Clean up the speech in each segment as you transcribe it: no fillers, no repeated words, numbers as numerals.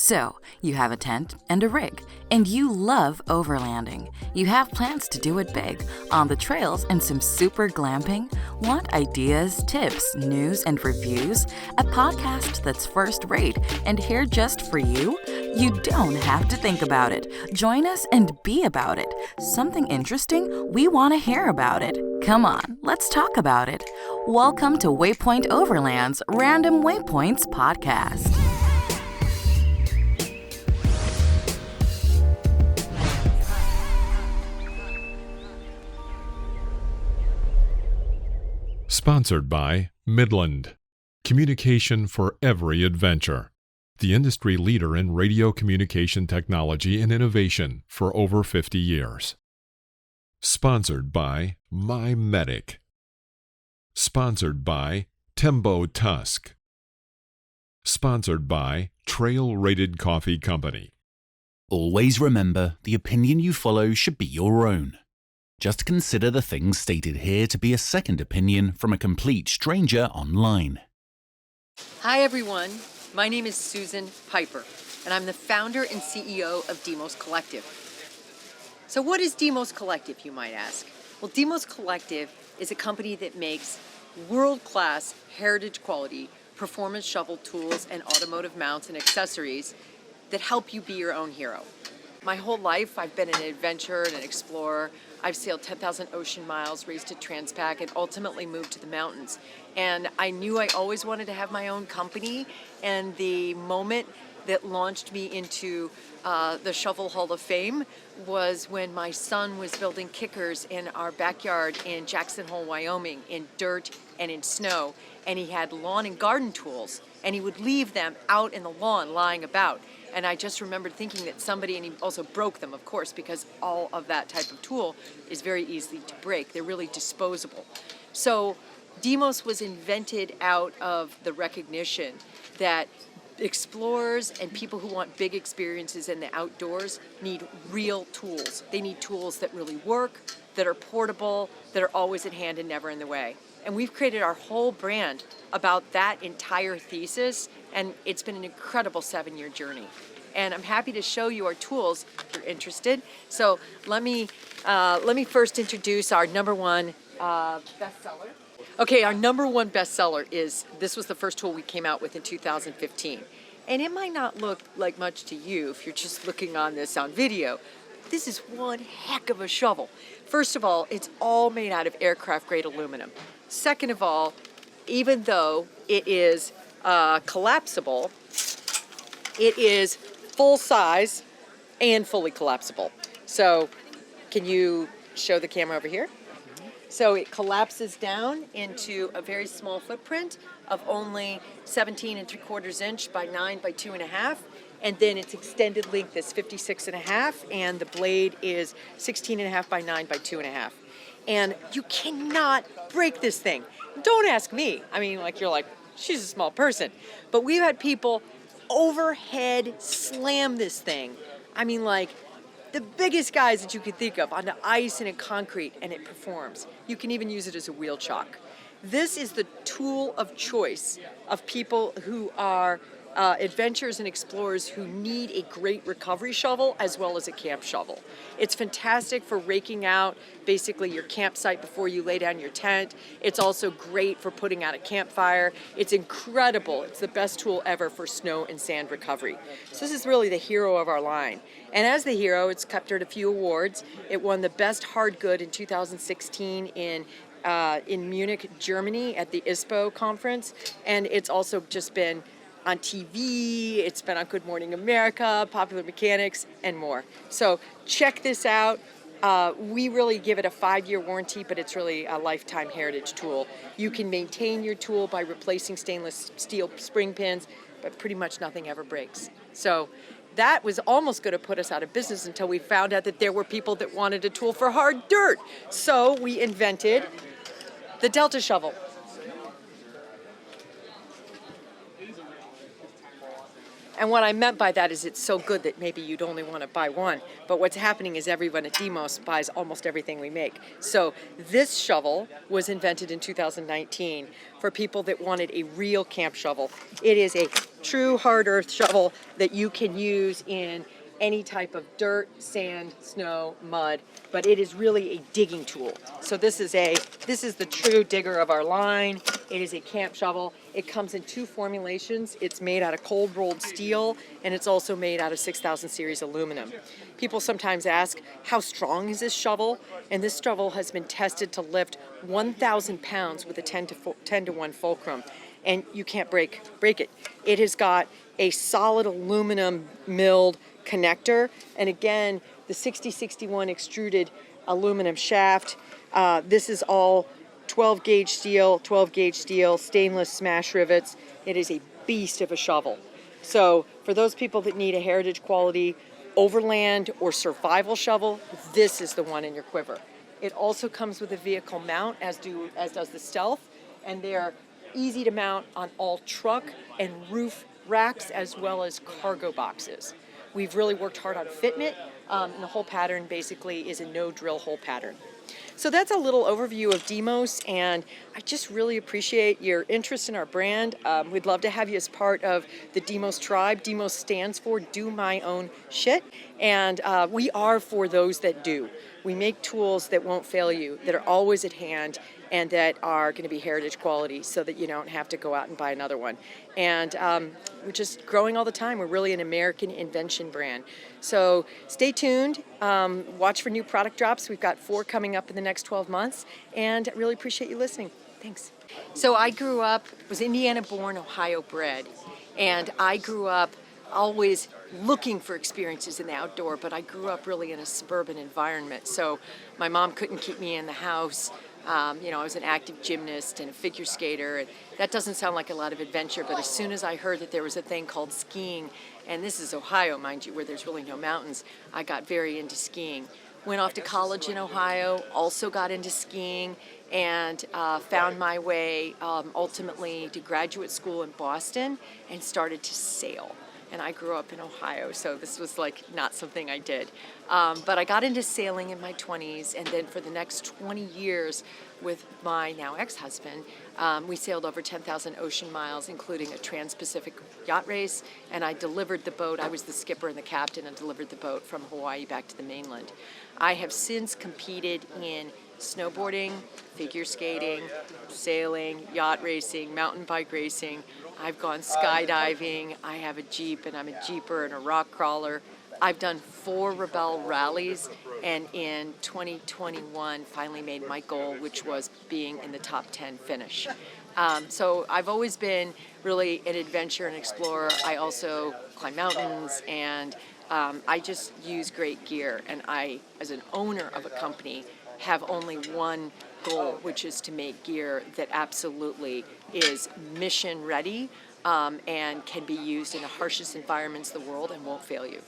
So, you have a tent and a rig, and you love overlanding. You have plans to do it big, on the trails and some super glamping? Want ideas, tips, news, and reviews? A podcast that's first rate and here just for you? You don't have to think about it. Join us and be about it. Something interesting? We want to hear about it. Come on, let's talk about it. Welcome to Waypoint Overland's Random Waypoints podcast. Sponsored by MIDLAND Communication for Every Adventure, the industry leader in radio communication technology and innovation for over 50 years. Sponsored by MYMEDIC. Sponsored by TEMBO TUSK. Sponsored by Trail Rated Coffee Company. Always remember, the opinion you follow should be your own. Just consider the things stated here to be a second opinion from a complete stranger online. Hi everyone, my name is Susan Pieper, and I'm the founder and CEO of Dmos Collective. So what is Dmos Collective, you might ask? Well, Dmos Collective is a company that makes world-class, heritage quality, performance shovel tools and automotive mounts and accessories that help you be your own hero. My whole life, I've been an adventurer and an explorer. I've sailed 10,000 ocean miles, raced a Transpac, and ultimately moved to the mountains. And I knew I always wanted to have my own company, and the moment that launched me into the Shovel Hall of Fame was when my son was building kickers in our backyard in Jackson Hole, Wyoming, in dirt and in snow. And he had lawn and garden tools, and he would leave them out in the lawn lying about. And I just remembered thinking that somebody, and he also broke them, of course, because all of that type of tool is very easy to break. They're really disposable. So Dmos was invented out of the recognition that explorers and people who want big experiences in the outdoors need real tools. They need tools that really work, that are portable, that are always at hand and never in the way. And we've created our whole brand about that entire thesis, and it's been an incredible 7-year journey. And I'm happy to show you our tools if you're interested. So let me first introduce our number one bestseller. Okay, our number one bestseller this was the first tool we came out with in 2015. And it might not look like much to you if you're just looking on this on video. This is one heck of a shovel. First of all, it's all made out of aircraft-grade aluminum. Second of all, even though it is collapsible, it is full size and fully collapsible. So can you show the camera over here? So it collapses down into a very small footprint of only 17.75 inch by 9 by 2.5. And then its extended length is 56.5, and the blade is 16.5 by 9 by 2.5. And you cannot break this thing. Don't ask me. I mean, you're like, she's a small person. But we've had people overhead slam this thing. I mean, like the biggest guys that you could think of onto ice and in concrete, and it performs. You can even use it as a wheel chock. This is the tool of choice of people who are adventurers and explorers who need a great recovery shovel as well as a camp shovel. It's fantastic for raking out basically your campsite before you lay down your tent. It's also great for putting out a campfire. It's incredible. It's the best tool ever for snow and sand recovery. So this is really the hero of our line. And as the hero, it's captured a few awards. It won the best hard good in 2016 in Munich, Germany at the ISPO conference. And it's also just been on TV, it's been on Good Morning America, Popular Mechanics, and more. So check this out. We really give it a 5-year warranty, but it's really a lifetime heritage tool. You can maintain your tool by replacing stainless steel spring pins, but pretty much nothing ever breaks. So that was almost going to put us out of business until we found out that there were people that wanted a tool for hard dirt. So we invented the Delta shovel. And what I meant by that is it's so good that maybe you'd only want to buy one. But what's happening is everyone at Dmos buys almost everything we make. So this shovel was invented in 2019 for people that wanted a real camp shovel. It is a true hard earth shovel that you can use in any type of dirt, sand, snow, mud, but it is really a digging tool. So this is the true digger of our line. It is a camp shovel. It comes in two formulations. It's made out of cold rolled steel, and it's also made out of 6000 series aluminum. People sometimes ask, how strong is this shovel? And this shovel has been tested to lift 1,000 pounds with a 10 to 1 fulcrum, and you can't break it. It has got a solid aluminum milled connector, and again, the 6061 extruded aluminum shaft. This is all 12 gauge steel, stainless smash rivets. It is a beast of a shovel. So for those people that need a heritage quality overland or survival shovel, this is the one in your quiver. It also comes with a vehicle mount, as does the Stealth, and they're easy to mount on all truck and roof racks as well as cargo boxes. We've really worked hard on fitment, and the whole pattern basically is a no drill hole pattern. So that's a little overview of Dmos, and I just really appreciate your interest in our brand. We'd love to have you as part of the Dmos tribe. Dmos stands for Do My Own Shit, and we are for those that do. We make tools that won't fail you, that are always at hand, and that are going to be heritage quality so that you don't have to go out and buy another one. And we're just growing all the time. We're really an American invention brand. So stay tuned. Watch for new product drops. We've got 4 coming up in the next 12 months, and I really appreciate you listening. Thanks. So I grew up, was Indiana born, Ohio bred, and I grew up always looking for experiences in the outdoor, but I grew up really in a suburban environment. So my mom couldn't keep me in the house. I was an active gymnast and a figure skater, and that doesn't sound like a lot of adventure, but as soon as I heard that there was a thing called skiing, and this is Ohio, mind you, where there's really no mountains, I got very into skiing. Went off to college in Ohio, also got into skiing, and found my way ultimately to graduate school in Boston and started to sail. And I grew up in Ohio, so this was like not something I did. But I got into sailing in my 20s, and then for the next 20 years with my now ex-husband, we sailed over 10,000 ocean miles, including a trans-Pacific yacht race, and I delivered the boat. I was the skipper and the captain and delivered the boat from Hawaii back to the mainland. I have since competed in snowboarding, figure skating, sailing, yacht racing, mountain bike racing. I've gone skydiving. I have a Jeep, and I'm a Jeeper and a rock crawler. I've done 4 Rebelle rallies, and in 2021 finally made my goal, which was being in the top 10 finish. So I've always been really an adventure and explorer. I also climb mountains, and I just use great gear. And I, as an owner of a company, have only one goal, which is to make gear that absolutely is mission ready and can be used in the harshest environments in the world and won't fail you.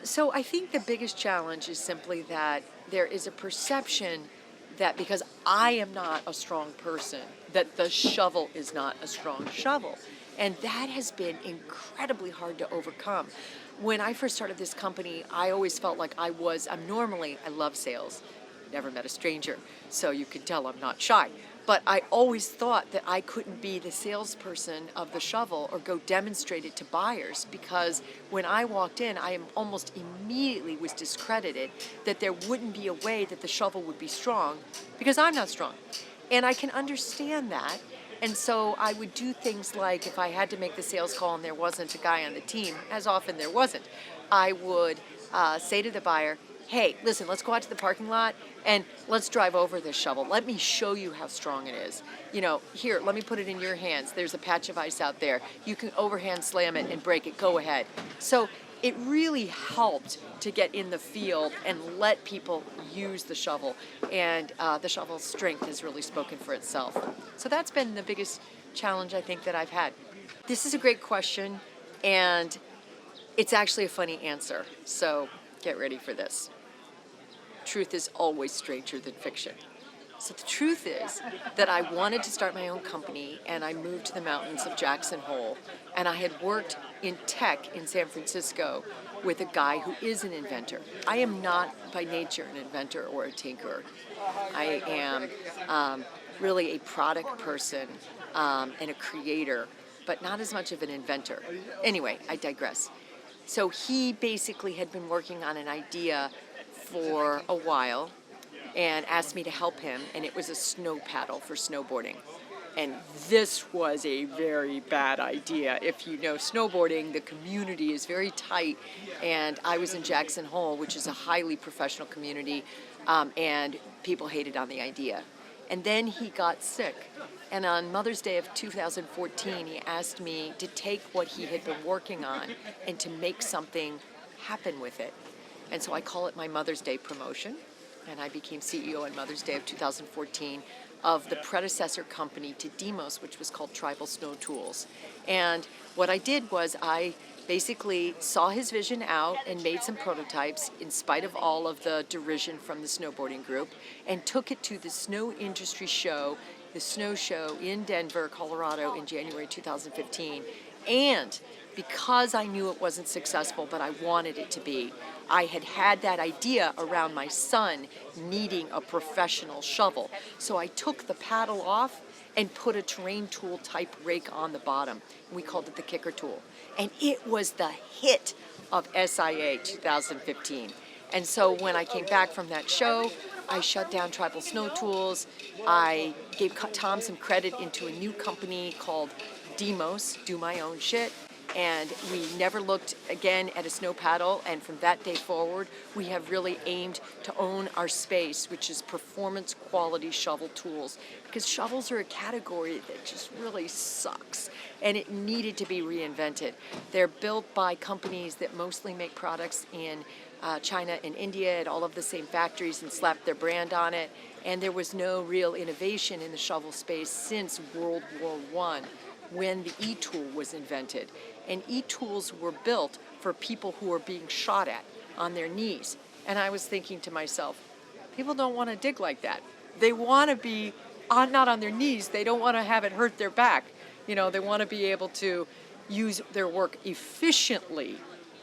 So I think the biggest challenge is simply that there is a perception that because I am not a strong person, that the shovel is not a strong shovel. And that has been incredibly hard to overcome. When I first started this company, I always felt like I love sales. Never met a stranger, so you can tell I'm not shy. But I always thought that I couldn't be the salesperson of the shovel or go demonstrate it to buyers, because when I walked in, I almost immediately was discredited that there wouldn't be a way that the shovel would be strong because I'm not strong. And I can understand that. And so I would do things like, if I had to make the sales call and there wasn't a guy on the team, as often there wasn't, I would say to the buyer, hey, listen, let's go out to the parking lot and let's drive over this shovel. Let me show you how strong it is. Here, let me put it in your hands. There's a patch of ice out there. You can overhand slam it and break it. Go ahead. So it really helped to get in the field and let people use the shovel. And the shovel's strength has really spoken for itself. So that's been the biggest challenge I think that I've had. This is a great question, and it's actually a funny answer. So get ready for this. Truth is always stranger than fiction. So the truth is that I wanted to start my own company, and I moved to the mountains of Jackson Hole, and I had worked in tech in San Francisco with a guy who is an inventor. I am not by nature an inventor or a tinkerer. I am really a product person and a creator, but not as much of an inventor. Anyway, I digress. So he basically had been working on an idea for a while and asked me to help him, and it was a snow paddle for snowboarding. And this was a very bad idea. If you know snowboarding, the community is very tight, and I was in Jackson Hole, which is a highly professional community, and people hated on the idea. And then he got sick, and on Mother's Day of 2014, he asked me to take what he had been working on and to make something happen with it. And so I call it my Mother's Day promotion, and I became CEO on Mother's Day of 2014 of the predecessor company to Dmos, which was called Tribal Snow Tools. And what I did was I basically saw his vision out and made some prototypes in spite of all of the derision from the snowboarding group, and took it to the snow industry show, the snow show in Denver, Colorado in January 2015. And because I knew it wasn't successful, but I wanted it to be, I had that idea around my son needing a professional shovel. So I took the paddle off and put a terrain tool type rake on the bottom. We called it the kicker tool. And it was the hit of SIA 2015. And so when I came back from that show, I shut down Tribal Snow Tools. I gave Tom some credit into a new company called Dmos, Do My Own Shit. And we never looked again at a snow paddle, and from that day forward, we have really aimed to own our space, which is performance quality shovel tools, because shovels are a category that just really sucks, and it needed to be reinvented. They're built by companies that mostly make products in China and India at all of the same factories and slapped their brand on it, and there was no real innovation in the shovel space since World War I, when the e-tool was invented. And e-tools were built for people who were being shot at on their knees. And I was thinking to myself, people don't want to dig like that. They want to be not on their knees. They don't want to have it hurt their back. You know, they want to be able to use their work efficiently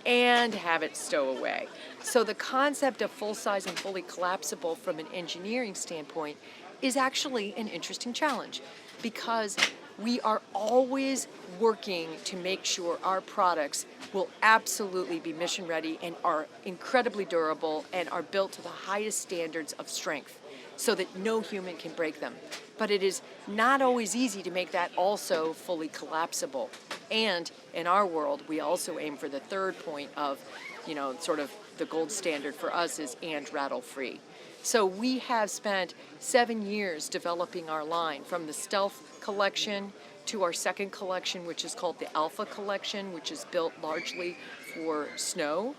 and have it stow away. So the concept of full-size and fully collapsible from an engineering standpoint is actually an interesting challenge, because we are always working to make sure our products will absolutely be mission ready and are incredibly durable and are built to the highest standards of strength so that no human can break them. But it is not always easy to make that also fully collapsible. And in our world, we also aim for the third point of, you know, sort of the gold standard for us is and rattle free. So we have spent 7 years developing our line, from the Stealth collection to our second collection, which is called the Alpha collection, which is built largely for snow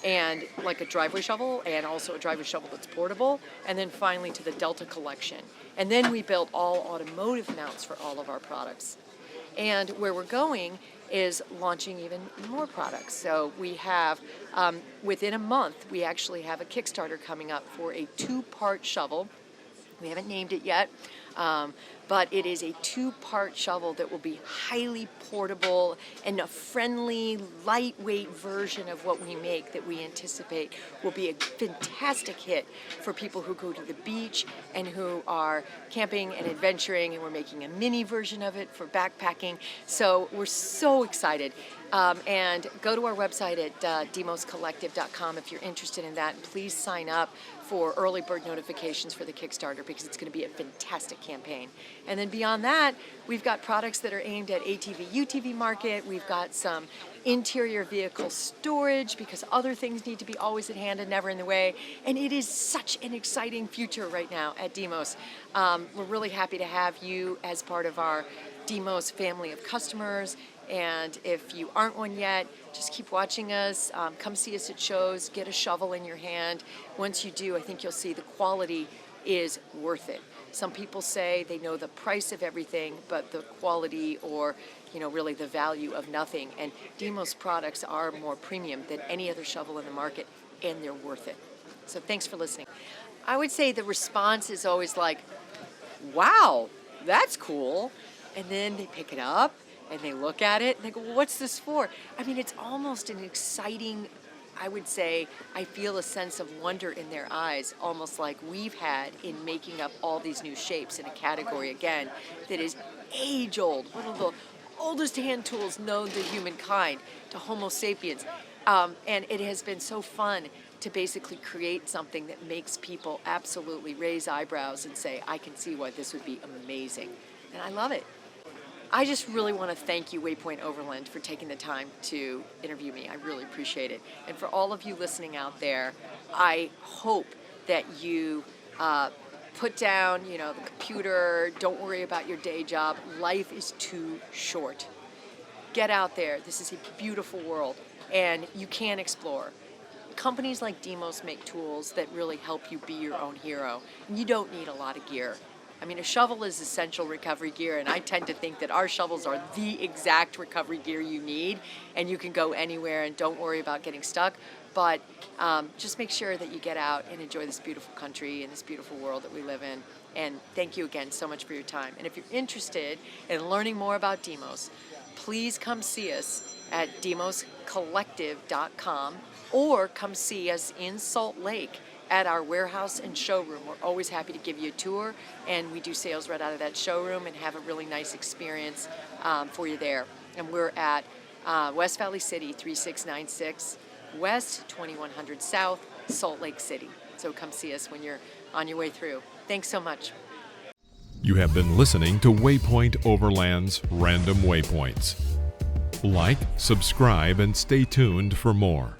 and like a driveway shovel, and also a driveway shovel that's portable, and then finally to the Delta collection. And then we built all automotive mounts for all of our products. And where we're going is launching even more products. So we have, within a month, we actually have a Kickstarter coming up for a 2-part shovel. We haven't named it yet, but it is a 2-part shovel that will be highly portable and a friendly, lightweight version of what we make that we anticipate will be a fantastic hit for people who go to the beach and who are camping and adventuring, and we're making a mini version of it for backpacking. So we're so excited. And go to our website at dmoscollective.com if you're interested in that. And please sign up for early bird notifications for the Kickstarter, because it's going to be a fantastic campaign. And then beyond that, we've got products that are aimed at ATV, UTV market. We've got some interior vehicle storage, because other things need to be always at hand and never in the way. And it is such an exciting future right now at Dmos. We're really happy to have you as part of our Dmos family of customers. And if you aren't one yet, just keep watching us. Come see us at shows. Get a shovel in your hand. Once you do, I think you'll see the quality is worth it. Some people say they know the price of everything, but the quality, or really the value of nothing. And Dmos products are more premium than any other shovel in the market, and they're worth it. So thanks for listening. I would say the response is always like, wow, that's cool. And then they pick it up and they look at it and they go, well, what's this for? I mean, it's almost an exciting, I would say, I feel a sense of wonder in their eyes, almost like we've had in making up all these new shapes in a category, again, that is age-old, one of the oldest hand tools known to humankind, to Homo sapiens. And it has been so fun to basically create something that makes people absolutely raise eyebrows and say, I can see why this would be amazing. And I love it. I just really want to thank you, Waypoint Overland, for taking the time to interview me. I really appreciate it. And for all of you listening out there, I hope that you put down, the computer, don't worry about your day job. Life is too short. Get out there. This is a beautiful world, and you can explore. Companies like Dmos make tools that really help you be your own hero, and you don't need a lot of gear. I mean, a shovel is essential recovery gear, and I tend to think that our shovels are the exact recovery gear you need, and you can go anywhere and don't worry about getting stuck. But just make sure that you get out and enjoy this beautiful country and this beautiful world that we live in. And thank you again so much for your time. And if you're interested in learning more about Dmos, please come see us at dmoscollective.com or come see us in Salt Lake at our warehouse and showroom. We're always happy to give you a tour, and we do sales right out of that showroom and have a really nice experience for you there. And we're at West Valley City, 3696 West, 2100 South, Salt Lake City. So come see us when you're on your way through. Thanks so much. You have been listening to Waypoint Overland's Random Waypoints. Like, subscribe, and stay tuned for more.